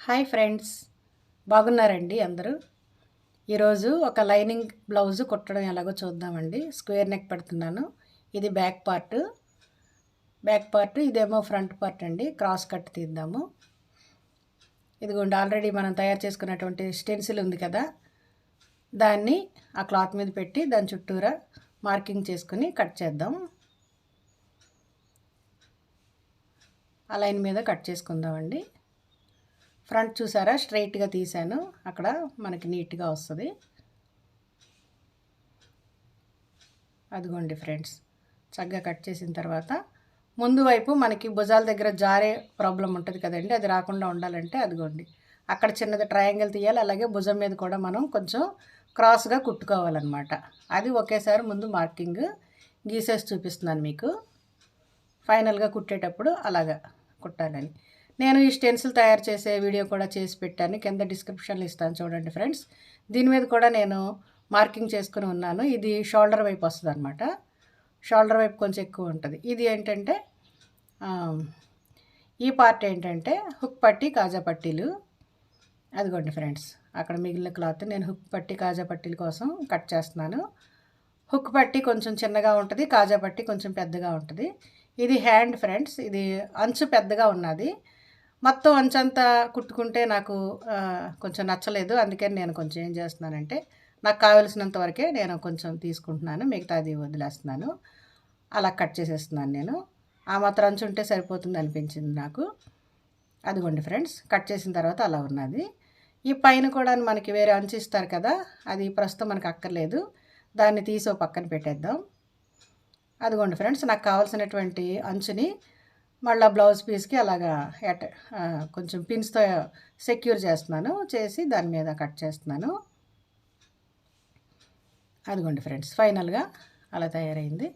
Hi friends, బాగున్నారండి అందరూ. ఈరోజు ఒక లైనింగ్ బ్లౌజ్ కుట్టడం ఎలాగో చూద్దామండి. స్క్వేర్ నెక్ పెడుతున్నాను. ఇది బ్యాక్ పార్ట్ ఇదేమో ఫ్రంట్ పార్ట్ అండి. క్రాస్ కట్ తీద్దాము. ఇదిగోండి, ఆల్రెడీ మనం తయారు చేసుకున్నటువంటి స్టెన్సిల్ ఉంది కదా, దాన్ని ఆ క్లాత్ మీద పెట్టి దాని చుట్టూరా మార్కింగ్ చేసుకుని కట్ చేద్దాం. ఆ లైన్ మీద కట్ చేసుకుందామండి. ఫ్రంట్ చూసారా, స్ట్రైట్గా తీసాను. అక్కడ మనకి నీట్గా వస్తుంది. అదిగోండి ఫ్రెండ్స్, చక్కగా కట్ చేసిన తర్వాత ముందు వైపు మనకి భుజాల దగ్గర జారే ప్రాబ్లం ఉంటుంది కదండి, అది రాకుండా ఉండాలంటే అదిగోండి అక్కడ చిన్నది ట్రయాంగిల్ తీయాలి. అలాగే భుజం మీద కూడా మనం కొంచెం క్రాస్గా కుట్టుకోవాలన్నమాట. అది ఒకేసారి ముందు మార్కింగ్ గీసేసి చూపిస్తున్నాను మీకు. ఫైనల్గా కుట్టేటప్పుడు అలాగా కుట్టాలని. నేను ఈ స్టెన్సిల్ తయారు చేసే వీడియో కూడా చేసి పెట్టాను, కింద డిస్క్రిప్షన్లో ఇస్తాను చూడండి ఫ్రెండ్స్. దీని మీద కూడా నేను మార్కింగ్ చేసుకుని ఉన్నాను. ఇది షోల్డర్ వైపు వస్తుంది అనమాట. షోల్డర్ వైపు కొంచెం ఎక్కువ ఉంటుంది. ఇది ఏంటంటే ఈ పార్ట్ ఏంటంటే హుక్ పట్టి కాజా పట్టీలు. అదిగోండి ఫ్రెండ్స్, అక్కడ మిగిలిన క్లాత్ నేను హుక్ పట్టి కాజా పట్టీల కోసం కట్ చేస్తున్నాను. హుక్ పట్టి కొంచెం చిన్నగా ఉంటుంది, కాజా పట్టి కొంచెం పెద్దగా ఉంటుంది. ఇది హ్యాండ్ ఫ్రెండ్స్, ఇది అంచు పెద్దగా ఉన్నది. మొత్తం అంచంతా కుట్టుకుంటే నాకు కొంచెం నచ్చలేదు. అందుకని నేను కొంచెం ఏం చేస్తున్నానంటే నాకు కావలసినంత వరకే నేను కొంచెం తీసుకుంటున్నాను, మిగతాది వదిలేస్తున్నాను. అలా కట్ చేసేస్తున్నాను నేను. ఆ మాత్రం అంచు ఉంటే సరిపోతుంది అనిపించింది నాకు. అదిగోండి ఫ్రెండ్స్, కట్ చేసిన తర్వాత అలా ఉన్నది. ఈ పైన కూడా మనకి వేరే అంచు ఇస్తారు కదా, అది ప్రస్తుతం మనకు అక్కర్లేదు. దాన్ని తీసి పక్కన పెట్టేద్దాం. అదిగోండి ఫ్రెండ్స్, నాకు కావాల్సినటువంటి అంచుని మళ్ళీ బ్లౌజ్ పీస్కి అలాగా కొంచెం పిన్స్తో సెక్యూర్ చేస్తున్నాను. చేసి దాని మీద కట్ చేస్తున్నాను. అదిగోండి ఫ్రెండ్స్, ఫైనల్గా అలా తయారైంది.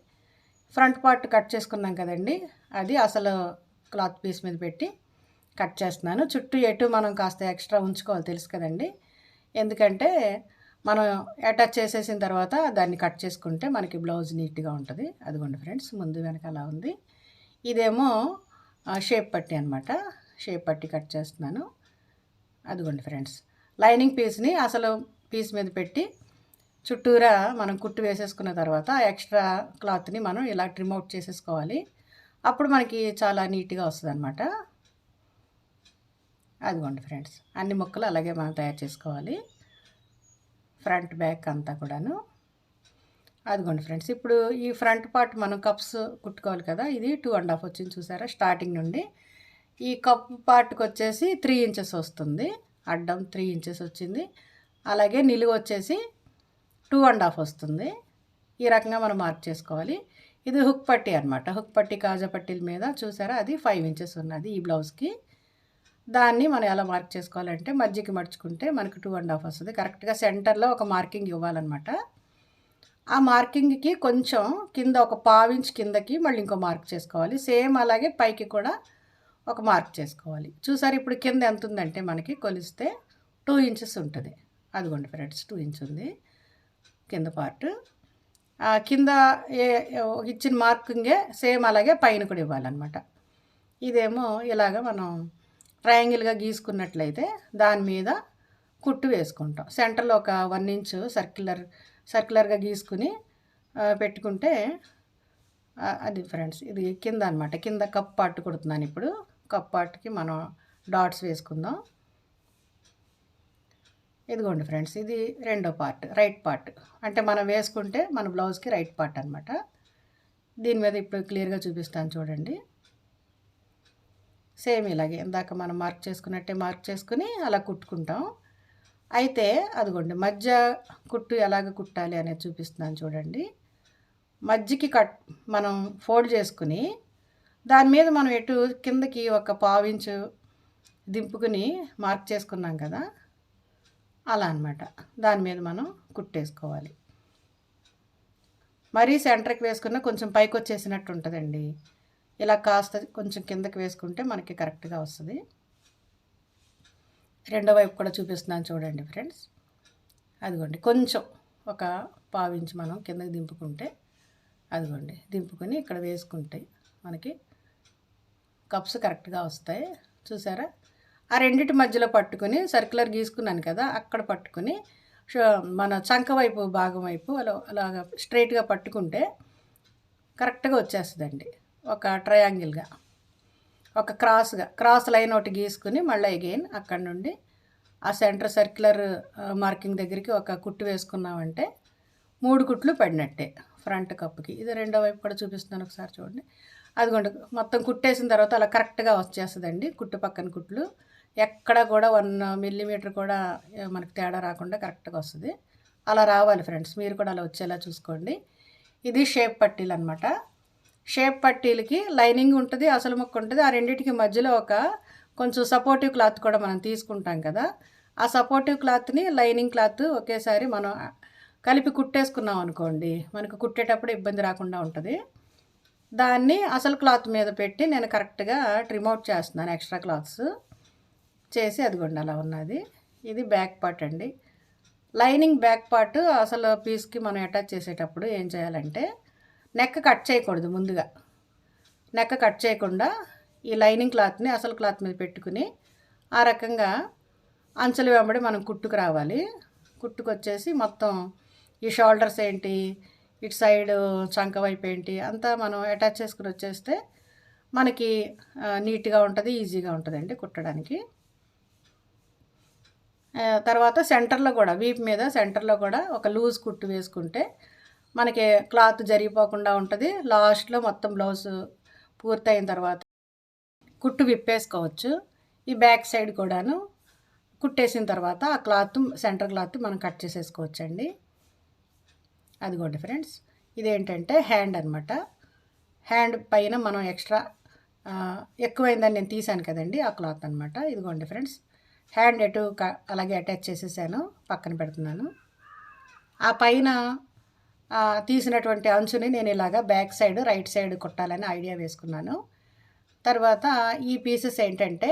ఫ్రంట్ పార్ట్ కట్ చేసుకున్నాం కదండి, అది అసలు క్లాత్ పీస్ మీద పెట్టి కట్ చేస్తున్నాను. చుట్టూ ఎటు మనం కాస్త ఎక్స్ట్రా ఉంచుకోవాలి, తెలుసు కదండి. ఎందుకంటే మనం అటాచ్ చేసేసిన తర్వాత దాన్ని కట్ చేసుకుంటే మనకి బ్లౌజ్ నీట్గా ఉంటుంది. అదిగోండి ఫ్రెండ్స్, ముందు వెనక అలా ఉంది. ఇదేమో షేప్ పట్టి అనమాట. షేప్ పట్టి కట్ చేస్తున్నాను. అదిగోండి ఫ్రెండ్స్, లైనింగ్ పీస్ని అసలు పీస్ మీద పెట్టి చుట్టూరా మనం కుట్టు వేసేసుకున్న తర్వాత ఎక్స్ట్రా క్లాత్ని మనం ఇలా ట్రిమ్ అవుట్ చేసేసుకోవాలి. అప్పుడు మనకి చాలా నీట్గా వస్తుంది అనమాట. అదిగోండి ఫ్రెండ్స్, అన్ని ముక్కలు అలాగే మనం తయారు చేసుకోవాలి, ఫ్రంట్ బ్యాక్ అంతా కూడాను. అదిగోండి ఫ్రెండ్స్, ఇప్పుడు ఈ ఫ్రంట్ పార్ట్ మనం కప్స్ కుట్టుకోవాలి కదా, ఇది 2.5 వచ్చింది చూసారా స్టార్టింగ్ నుండి. ఈ కప్ పార్ట్కి వచ్చేసి 3 ఇంచెస్ వస్తుంది. అడ్డం 3 ఇంచెస్ వచ్చింది. అలాగే నిలువు వచ్చేసి 2.5 వస్తుంది. ఈ రకంగా మనం మార్క్ చేసుకోవాలి. ఇది హుక్ పట్టి అనమాట. హుక్ పట్టి కాజా పట్టీల మీద చూసారా, అది 5 ఇంచెస్ ఉన్నది ఈ బ్లౌజ్కి. దాన్ని మనం ఎలా మార్క్ చేసుకోవాలంటే మధ్యకి మడుచుకుంటే మనకు 2.5 వస్తుంది. కరెక్ట్గా సెంటర్లో ఒక మార్కింగ్ ఇవ్వాలన్నమాట. ఆ మార్కింగ్కి కొంచెం కింద ఒక 1/4 ఇంచ్ కిందకి మళ్ళీ ఇంకో మార్క్ చేసుకోవాలి. సేమ్ అలాగే పైకి కూడా ఒక మార్క్ చేసుకోవాలి. చూసారు, ఇప్పుడు కింద ఎంత ఉందంటే మనకి కొలిస్తే 2 ఇంచెస్ ఉంటుంది. అదిగోండి ఫ్రెండ్స్, 2 ఇంచ్ ఉంది కింద పార్ట్. కింద ఇచ్చిన మార్కింగే సేమ్ అలాగే పైన కూడా ఇవ్వాలన్నమాట. ఇదేమో ఇలాగ మనం ట్రయాంగిల్గా గీసుకున్నట్లయితే దాని మీద కుట్టు వేసుకుంటాం. సెంటర్లో ఒక 1 ఇంచ్ సర్క్యులర్గా గీసుకుని పెట్టుకుంటే అది ఫ్రెండ్స్, ఇది కింద అనమాట. కింద కప్ పార్ట్ కుడుతున్నాను ఇప్పుడు. కప్ పార్ట్కి మనం డాట్స్ వేసుకుందాం. ఇదిగోండి ఫ్రెండ్స్, ఇది రెండో పార్ట్, రైట్ పార్ట్. అంటే మనం వేసుకుంటే మన బ్లౌజ్కి రైట్ పార్ట్ అనమాట. దీని మీద ఇప్పుడు క్లియర్గా చూపిస్తాను చూడండి. సేమ్ ఇలాగే ఇందాక మనం మార్క్ చేసుకున్నట్టే మార్క్ చేసుకుని అలా కుట్టుకుంటాం. అయితే అదిగోండి, మధ్య కుట్టు ఎలాగ కుట్టాలి అనేది చూపిస్తున్నాను చూడండి. మధ్యకి మనం ఫోల్డ్ చేసుకుని దాని మీద మనం ఎటు కిందకి ఒక 1/4 ఇంచు దింపుకుని మార్క్ చేసుకున్నాం కదా, అలా అనమాట. దాని మీద మనం కుట్టేసుకోవాలి. మరీ సెంటర్కి వేసుకున్న కొంచెం పైకి వచ్చేసినట్టు ఉంటుందండి. ఇలా కాస్త కొంచెం కిందకి వేసుకుంటే మనకి కరెక్ట్గా వస్తుంది. రెండో వైపు కూడా చూపిస్తున్నాను చూడండి ఫ్రెండ్స్. అదిగోండి, కొంచెం ఒక 1/4 ఇంచ్ మనం కిందకి దింపుకుంటే, అదిగోండి దింపుకొని ఇక్కడ వేసుకుంటే మనకి కప్స్ కరెక్ట్గా వస్తాయి. చూసారా, ఆ రెండిటి మధ్యలో పట్టుకొని సర్క్యులర్ గీసుకున్నాను కదా, అక్కడ పట్టుకొని మన చంక వైపు భాగం వైపు అలాగా స్ట్రైట్గా పట్టుకుంటే కరెక్ట్గా వచ్చేస్తుందండి. ఒక ట్రయాంగిల్గా, ఒక క్రాస్ లైన్ ఒకటి గీసుకుని మళ్ళీ అగైన్ అక్కడ నుండి ఆ సెంటర్ సర్క్యులర్ మార్కింగ్ దగ్గరికి ఒక కుట్టు వేసుకున్నామంటే 3 కుట్లు పడినట్టే ఫ్రంట్ కప్పుకి. ఇది రెండో వైపు కూడా చూపిస్తున్నాను, ఒకసారి చూడండి. అదిగోండి, మొత్తం కుట్టేసిన తర్వాత అలా కరెక్ట్గా వచ్చేస్తుందండి. కుట్టు పక్కన కుట్లు ఎక్కడ కూడా 1 మిల్లీమీటర్ కూడా మనకు తేడా రాకుండా కరెక్ట్గా వస్తుంది. అలా రావాలి ఫ్రెండ్స్, మీరు కూడా అలా వచ్చేలా చూసుకోండి. ఇది షేప్ పట్టీలు అనమాట. షేప్ పట్టీలకి లైనింగ్ ఉంటుంది, అసలు ముక్క ఉంటుంది. ఆ రెండింటికి మధ్యలో కొంచెం సపోర్టివ్ క్లాత్ కూడా మనం తీసుకుంటాం కదా, ఆ సపోర్టివ్ క్లాత్ని లైనింగ్ క్లాత్ ఒకేసారి మనం కలిపి కుట్టేసుకున్నాం అనుకోండి, మనకు కుట్టేటప్పుడు ఇబ్బంది రాకుండా ఉంటుంది. దాన్ని అసలు క్లాత్ మీద పెట్టి నేను కరెక్ట్గా ట్రిమ్ అవుట్ చేస్తున్నాను, ఎక్స్ట్రా క్లాత్స్ చేసి. అదిగోండి అలా ఉన్నది. ఇది బ్యాక్ పార్ట్ అండి. లైనింగ్ బ్యాక్ పార్ట్ అసలు పీస్కి మనం అటాచ్ చేసేటప్పుడు ఏం చేయాలంటే, నెక్ కట్ చేయకూడదు. ముందుగా నెక్ కట్ చేయకుండా ఈ లైనింగ్ క్లాత్ని అసలు క్లాత్ మీద పెట్టుకుని ఆ రకంగా అంచులు వెంబడి మనం కుట్టుకు రావాలి. కుట్టుకొచ్చేసి మొత్తం ఈ షోల్డర్స్ ఏంటి, ఇటు సైడ్ చంక వైపు ఏంటి అంతా మనం అటాచ్ చేసుకుని వచ్చేస్తే మనకి నీట్గా ఉంటుంది, ఈజీగా ఉంటుందండి కుట్టడానికి. తర్వాత సెంటర్లో కూడా, వీపు మీద సెంటర్లో కూడా ఒక లూజ్ కుట్టు వేసుకుంటే మనకి క్లాత్ జరిగిపోకుండా ఉంటుంది. లాస్ట్లో మొత్తం బ్లౌజ్ పూర్తయిన తర్వాత కుట్టు విప్పేసుకోవచ్చు. ఈ బ్యాక్ సైడ్ కూడాను కుట్టేసిన తర్వాత ఆ క్లాత్, సెంటర్ క్లాత్ మనం కట్ చేసేసుకోవచ్చండి. అదిగోండి ఫ్రెండ్స్, ఇదేంటంటే హ్యాండ్ అనమాట. హ్యాండ్ పైన మనం ఎక్స్ట్రా ఎక్కువైందని నేను తీసాను కదండి, ఆ క్లాత్ అనమాట. ఇదిగోండి ఫ్రెండ్స్, హ్యాండ్ అలాగే అటాచ్ చేసేసాను, పక్కన పెడుతున్నాను. ఆ పైన తీసినటువంటి అంచుని నేను ఇలాగా బ్యాక్ సైడ్ రైట్ సైడ్ కుట్టాలని ఐడియా వేసుకున్నాను. తర్వాత ఈ పీసెస్ ఏంటంటే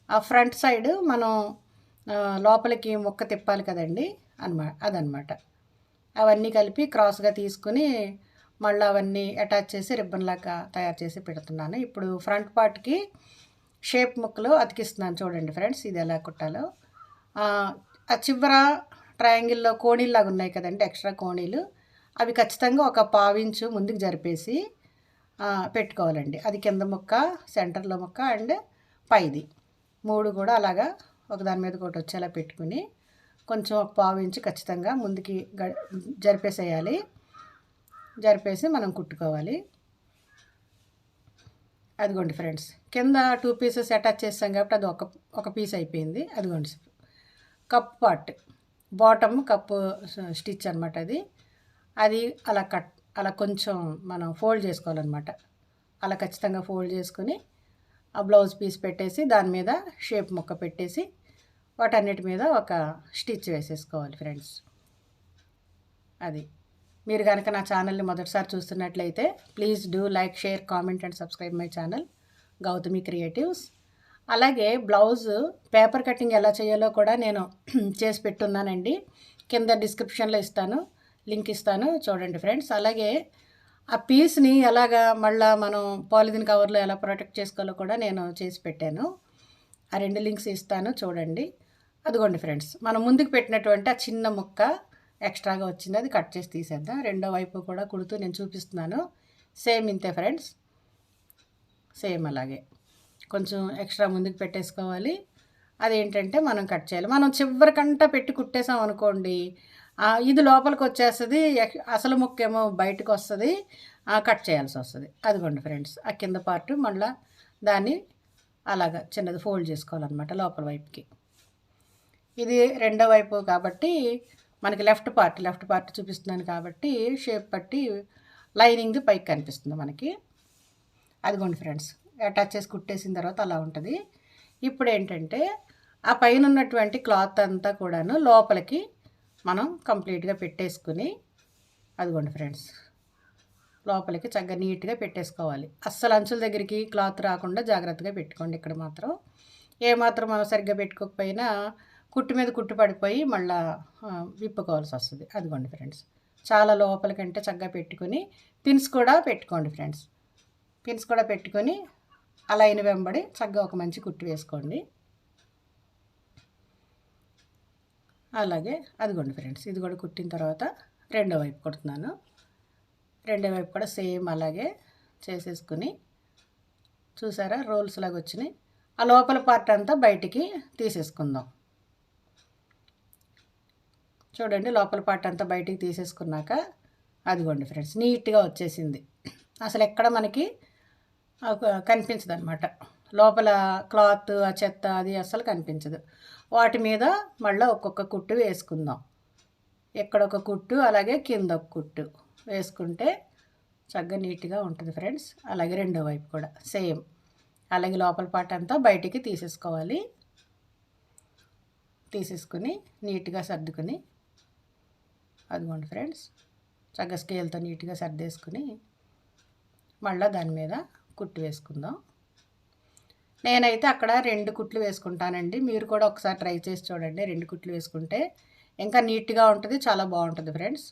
ఆ ఫ్రంట్ సైడ్ మనం లోపలికి ముక్క తిప్పాలి కదండి అదనమాట. అవన్నీ కలిపి క్రాస్గా తీసుకుని మళ్ళీ అవన్నీ అటాచ్ చేసి రిబ్బన్ లాగా తయారు చేసి పెడుతున్నాను. ఇప్పుడు ఫ్రంట్ పార్ట్కి షేప్ ముక్కలు అతికిస్తున్నాను. చూడండి ఫ్రెండ్స్, ఇది ఎలా కుట్టాలో. ఆ చివర ట్రయాంగిల్లో కోణీల్లాగా ఉన్నాయి కదండి, ఎక్స్ట్రా కోణీలు, అవి ఖచ్చితంగా ఒక 1/2 ఇంచు ముందుకు జరిపేసి పెట్టుకోవాలండి. అది కింద ముక్క, సెంటర్లో ముక్క అండ్ పైది 3 కూడా అలాగా ఒకదాని మీద ఒకటి వచ్చేలా పెట్టుకుని కొంచెం ఒక 1/2 ఇంచు ఖచ్చితంగా ముందుకి జరిపేసేయాలి. జరిపేసి మనం కుట్టుకోవాలి. అదిగోండి ఫ్రెండ్స్, కింద 2 పీసెస్ అటాచ్ చేస్తాం కాబట్టి అది ఒక పీస్ అయిపోయింది. అదిగోండి cup part, bottom cup stitch అనమాట. అది అలా కొంచెం మనం ఫోల్డ్ చేసుకోవాలన్నమాట. అలా ఖచ్చితంగా ఫోల్డ్ చేసుకుని ఆ బ్లౌజ్ పీస్ పెట్టేసి దాని మీద షేప్ ముక్క పెట్టేసి వాటన్నిటి మీద ఒక స్టిచ్ వేసేసుకోవాలి ఫ్రెండ్స్. అది మీరు కనుక నా ఛానల్ని మొదటిసారి చూస్తున్నట్లయితే please do like, share, comment and subscribe my channel Gautami creatives. అలాగే బ్లౌజ్ పేపర్ కటింగ్ ఎలా చేయాలో కూడా నేను చేసి పెట్టున్నానండి. కింద డిస్క్రిప్షన్లో లింక్ ఇస్తాను, చూడండి ఫ్రెండ్స్. అలాగే ఆ పీస్ని ఎలాగా మళ్ళీ మనం పాలిథిన్ కవర్లో ఎలా ప్రొటెక్ట్ చేసుకోవాలో కూడా నేను చేసి పెట్టాను. ఆ 2 లింక్స్ ఇస్తాను, చూడండి. అదిగోండి ఫ్రెండ్స్, మనం ముందుకు పెట్టినటువంటి ఆ చిన్న ముక్క ఎక్స్ట్రాగా వచ్చింది, అది కట్ చేసి తీసేద్దాం. రెండో వైపు కూడా కుడుతూ నేను చూపిస్తున్నాను. సేమ్ ఇంతే ఫ్రెండ్స్, సేమ్ అలాగే కొంచెం ఎక్స్ట్రా ముందుకు పెట్టేసుకోవాలి. అదేంటంటే మనం కట్ చేయాలి. మనం చివరికంటా పెట్టి కుట్టేసాం అనుకోండి, ఇది లోపలికి వచ్చేస్తుంది, అసలు ముక్కేమో బయటకు వస్తుంది, కట్ చేయాల్సి వస్తుంది. అదిగోండి ఫ్రెండ్స్, ఆ కింద పార్ట్ మళ్ళీ దాన్ని అలాగా చిన్నది ఫోల్డ్ చేసుకోవాలన్నమాట లోపల వైపుకి. ఇది రెండో వైపు కాబట్టి మనకి లెఫ్ట్ పార్ట్ చూపిస్తున్నాను కాబట్టి షేప్ పట్టి లైనింగ్ది పైకి కనిపిస్తుంది మనకి. అదిగోండి ఫ్రెండ్స్, అటాచ్ చేసి కుట్టేసిన తర్వాత అలా ఉంటుంది. ఇప్పుడు ఏంటంటే ఆ పైన ఉన్నటువంటి క్లాత్ అంతా కూడాను లోపలికి మనం కంప్లీట్గా పెట్టేసుకుని, అదిగోండి ఫ్రెండ్స్, లోపలికి చక్కగా నీట్గా పెట్టేసుకోవాలి. అస్సలు అంచుల దగ్గరికి క్లాత్ రాకుండా జాగ్రత్తగా పెట్టుకోండి. ఇక్కడ మాత్రం ఏమాత్రం మనం సరిగ్గా పెట్టుకోకపోయినా కుట్టు మీద కుట్టు పడిపోయి మళ్ళీ విప్పుకోవాల్సి వస్తుంది. అదిగోండి ఫ్రెండ్స్, చాలా లోపలికంటే చక్కగా పెట్టుకొని పిన్స్ కూడా పెట్టుకోండి ఫ్రెండ్స్. పిన్స్ కూడా పెట్టుకొని ఆ లైన్ వెంబడి చక్కగా ఒక మంచి కుట్టు వేసుకోండి. అలాగే అదిగోండి ఫ్రెండ్స్, ఇది కూడా కుట్టిన తర్వాత రెండో వైపు కుడుతున్నాను. రెండో వైపు కూడా సేమ్ అలాగే చేసేసుకుని చూసారా రోల్స్ లాగా వచ్చినాయి. ఆ లోపల పార్ట్ అంతా బయటికి తీసేసుకుందాం. చూడండి లోపల పార్ట్ అంతా బయటికి తీసేసుకున్నాక అదిగోండి ఫ్రెండ్స్ నీట్గా వచ్చేసింది. అసలు ఎక్కడ మనకి కనిపించదు అనమాట. లోపల క్లాత్ ఆ చెత్త అది అస్సలు కనిపించదు. వాటి మీద మళ్ళీ ఒక్కొక్క కుట్టు వేసుకుందాం. ఎక్కడ ఒక కుట్టు అలాగే కింద ఒక కుట్టు వేసుకుంటే చక్కగా నీట్గా ఉంటుంది ఫ్రెండ్స్. అలాగే రెండో వైపు కూడా సేమ్ అలాగే లోపల పార్ట్ అంతా బయటికి తీసేసుకోవాలి. తీసేసుకుని నీట్గా సర్దుకుని అదిగోండి ఫ్రెండ్స్ చక్కగా స్కేల్తో నీట్గా సర్దేసుకుని మళ్ళీ దాని మీద కుట్టు వేసుకుందాం. నేనైతే అక్కడ 2 కుట్లు వేసుకుంటానండి. మీరు కూడా ఒకసారి ట్రై చేసి చూడండి. 2 కుట్లు వేసుకుంటే ఇంకా నీట్గా ఉంటుంది, చాలా బాగుంటుంది ఫ్రెండ్స్.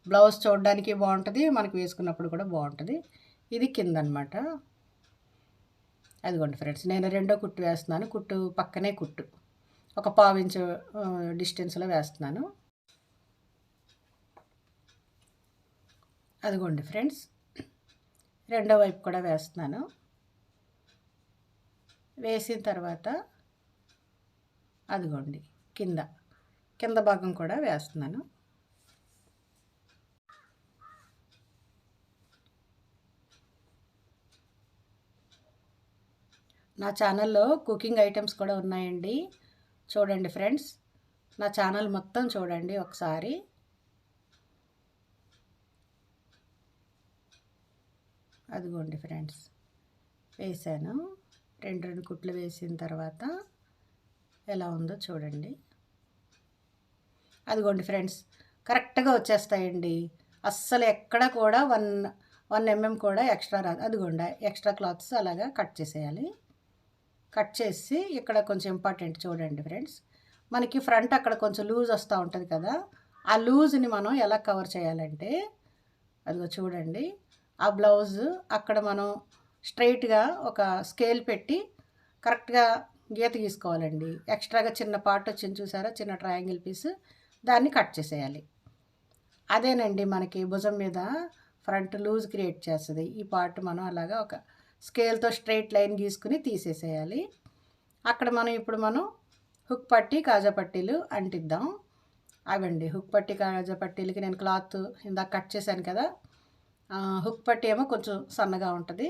బ్లౌజ్ చూడడానికి బాగుంటుంది, మనకు వేసుకున్నప్పుడు కూడా బాగుంటుంది. ఇది కింద అనమాట. అదిగోండి ఫ్రెండ్స్ నేను రెండో కుట్టు వేస్తున్నాను. కుట్టు పక్కనే కుట్టు ఒక 1/4 ఇంచు డిస్టెన్స్లో వేస్తున్నాను. అదిగోండి ఫ్రెండ్స్ రెండో వైపు కూడా వేస్తున్నాను. వేసిన తర్వాత అదిగోండి కింద భాగం కూడా వేస్తున్నాను. నా ఛానల్లో కుకింగ్ ఐటమ్స్ కూడా ఉన్నాయండి, చూడండి ఫ్రెండ్స్. నా ఛానల్ మొత్తం చూడండి ఒకసారి. అదిగోండి ఫ్రెండ్స్ వేసాను. 2 కుట్లు వేసిన తర్వాత ఎలా ఉందో చూడండి. అదిగోండి ఫ్రెండ్స్ కరెక్ట్గా వచ్చేస్తాయండి. అస్సలు ఎక్కడ కూడా 1 mm కూడా ఎక్స్ట్రా రాదు. అదిగోండి ఎక్స్ట్రా క్లాత్స్ అలాగా కట్ చేసేయాలి. కట్ చేసి ఇక్కడ కొంచెం ఇంపార్టెంట్ చూడండి ఫ్రెండ్స్, మనకి ఫ్రంట్ అక్కడ కొంచెం లూజ్ వస్తూ ఉంటుంది కదా, ఆ లూజ్ని మనం ఎలా కవర్ చేయాలంటే అదిగో చూడండి. ఆ బ్లౌజ్ అక్కడ మనం స్ట్రైట్గా ఒక స్కేల్ పెట్టి కరెక్ట్గా గీత గీసుకోవాలండి. ఎక్స్ట్రాగా చిన్న పార్ట్ వచ్చింది చూసారా, చిన్న ట్రయాంగిల్ పీస్, దాన్ని కట్ చేసేయాలి. అదేనండి మనకి భుజం మీద ఫ్రంట్ లూజ్ క్రియేట్ చేస్తుంది. ఈ పార్ట్ మనం అలాగా ఒక స్కేల్తో స్ట్రైట్ లైన్ గీసుకుని తీసేసేయాలి. అక్కడ ఇప్పుడు మనం హుక్ పట్టి కాజా పట్టీలు అంటిద్దాం. అవండి హుక్ పట్టి కాజా పట్టీలకి నేను క్లాత్ ఇందాక కట్ చేశాను కదా, హుక్ పట్టి ఏమో కొంచెం సన్నగా ఉంటుంది,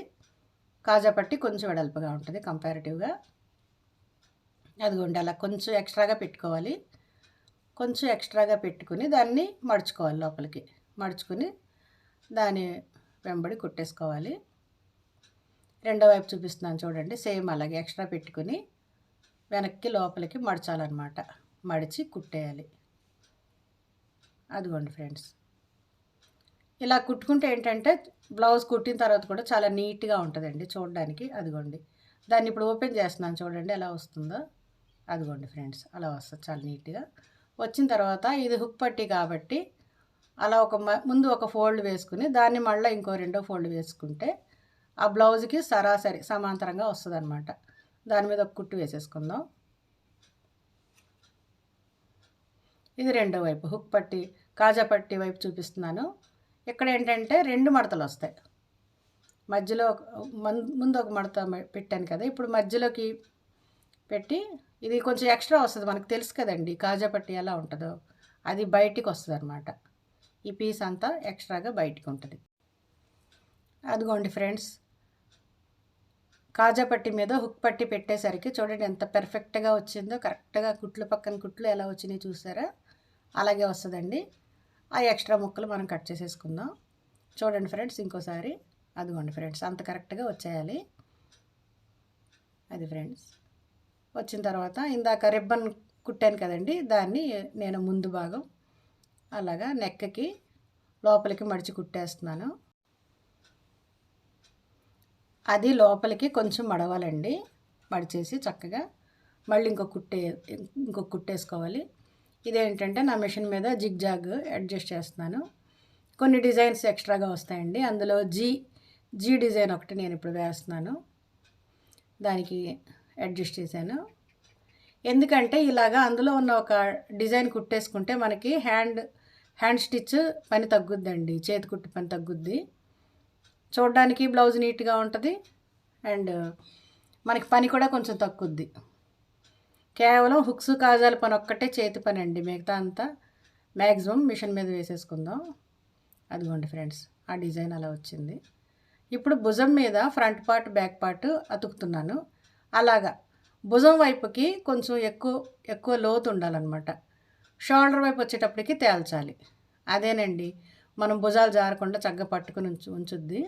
కాజా పట్టి కొంచెం వెడల్పుగా ఉంటుంది కంపారిటివ్గా. అదిగోండి అలా కొంచెం ఎక్స్ట్రాగా పెట్టుకోవాలి. కొంచెం ఎక్స్ట్రాగా పెట్టుకుని దాన్ని మడుచుకోవాలి, లోపలికి మడుచుకుని దాని వెంబడి కుట్టేసుకోవాలి. రెండో వైపు చూపిస్తున్నాను చూడండి. సేమ్ అలాగే ఎక్స్ట్రా పెట్టుకుని వెనక్కి లోపలికి మడచాలన్నమాట, మడిచి కుట్టేయాలి. అదిగోండి ఫ్రెండ్స్ ఇలా కుట్టుకుంటే ఏంటంటే బ్లౌజ్ కుట్టిన తర్వాత కూడా చాలా నీట్గా ఉంటుందండి చూడడానికి. అదిగోండి దాన్ని ఇప్పుడు ఓపెన్ చేస్తున్నాను చూడండి ఎలా వస్తుందో. అదిగోండి ఫ్రెండ్స్ అలా వస్తుంది చాలా నీట్గా. వచ్చిన తర్వాత ఇది హుక్ పట్టి కాబట్టి అలా ముందు ఒక ఫోల్డ్ వేసుకుని దాన్ని మళ్ళీ ఇంకో రెండో ఫోల్డ్ వేసుకుంటే ఆ బ్లౌజ్కి సరాసరి సమాంతరంగా వస్తుంది అనమాట. దాని మీద ఒక కుట్టు వేసేసుకుందాం. ఇది రెండో వైపు హుక్ పట్టి కాజా పట్టి వైపు చూపిస్తున్నాను. ఇక్కడ ఏంటంటే 2 మడతలు వస్తాయి. మధ్యలో ముందు ఒక మడత పెట్టాను కదా, ఇప్పుడు మధ్యలోకి పెట్టి ఇది కొంచెం ఎక్స్ట్రా వస్తుంది, మనకు తెలుసు కదండి కాజా పట్టి ఎలా ఉంటుందో, అది బయటికి వస్తుంది అనమాట. ఈ పీస్ అంతా ఎక్స్ట్రాగా బయటికి ఉంటుంది. అదిగోండి ఫ్రెండ్స్ కాజా పట్టి మీద హుక్ పట్టి పెట్టేసరికి చూడండి ఎంత పర్ఫెక్ట్గా వచ్చిందో. కరెక్ట్గా కుట్లు పక్కన కుట్లు ఎలా వచ్చినాయి చూసారా, అలాగే వస్తుందండి. ఆ ఎక్స్ట్రా ముక్కలు మనం కట్ చేసేసుకుందాం. చూడండి ఫ్రెండ్స్ ఇంకోసారి. అదిగోండి ఫ్రెండ్స్ అంత కరెక్ట్గా వచ్చేయాలి. అది ఫ్రెండ్స్ వచ్చిన తర్వాత ఇందాక రిబ్బన్ కుట్టాను కదండి, దాన్ని నేను ముందు భాగం అలాగా నెక్కి లోపలికి మడిచి కుట్టేస్తున్నాను. అది లోపలికి కొంచెం మడవాలండి, మడిచేసి చక్కగా మళ్ళీ ఇంకొక కుట్టేసుకోవాలి. ఇదేంటంటే నా మిషన్ మీద జిగ్ జాగ్ అడ్జస్ట్ చేస్తున్నాను. కొన్ని డిజైన్స్ ఎక్స్ట్రాగా వస్తాయండి, అందులో జీ డిజైన్ ఒకటి నేను ఇప్పుడు వేస్తున్నాను, దానికి అడ్జస్ట్ చేశాను. ఎందుకంటే ఇలాగా అందులో ఉన్న ఒక డిజైన్ కుట్టేసుకుంటే మనకి హ్యాండ్ స్టిచ్ పని తగ్గుద్దండి, చేతి కుట్టు పని తగ్గుద్ది. చూడడానికి బ్లౌజ్ నీట్గా ఉంటుంది అండ్ మనకి పని కూడా కొంచెం తక్కుద్ది. కేవలం హుక్స్ కాజాల పని ఒక్కటే చేతి పని అండి, మిగతా అంతా మ్యాక్సిమం మిషన్ మీద వేసేసుకుందాం. అదిగోండి ఫ్రెండ్స్, ఆ డిజైన్ అలా వచ్చింది. ఇప్పుడు భుజం మీద ఫ్రంట్ పార్ట్ బ్యాక్ పార్ట్ అతుకుతున్నాను. అలాగా భుజం వైపుకి కొంచెం ఎక్కువ లోతు ఉండాలన్నమాట. షోల్డర్ వైపు వచ్చేటప్పటికి తేల్చాలి. అదేనండి మనం భుజాలు జారకుండా చక్కగా పట్టుకుని ఉంచుద్ది.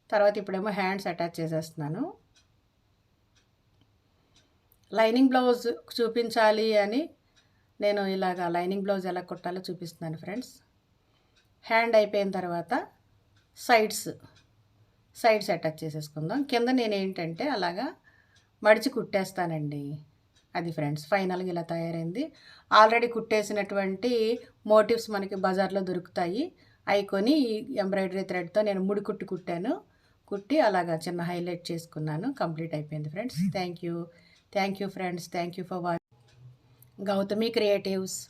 తర్వాత ఇప్పుడేమో హ్యాండ్స్ అటాచ్ చేసేస్తున్నాను. లైనింగ్ బ్లౌజ్ చూపించాలి అని నేను ఇలాగా లైనింగ్ బ్లౌజ్ ఎలా కుట్టాలో చూపిస్తున్నాను ఫ్రెండ్స్. హ్యాండ్ అయిపోయిన తర్వాత సైడ్స్ అటాచ్ చేసేసుకుందాం. కింద నేను ఏంటంటే అలాగా మడిచి కుట్టేస్తానండి. అది ఫ్రెండ్స్ ఫైనల్గా ఇలా తయారైంది. ఆల్రెడీ కుట్టేసినటువంటి మోటివ్స్ మనకి బజార్లో దొరుకుతాయి. అవి కొని ఎంబ్రాయిడరీ థ్రెడ్తో నేను ముడి కుట్టి అలాగా చిన్న హైలైట్ చేసుకున్నాను. కంప్లీట్ అయిపోయింది friends. Thank you friends. Thank you for watching Gautami creatives.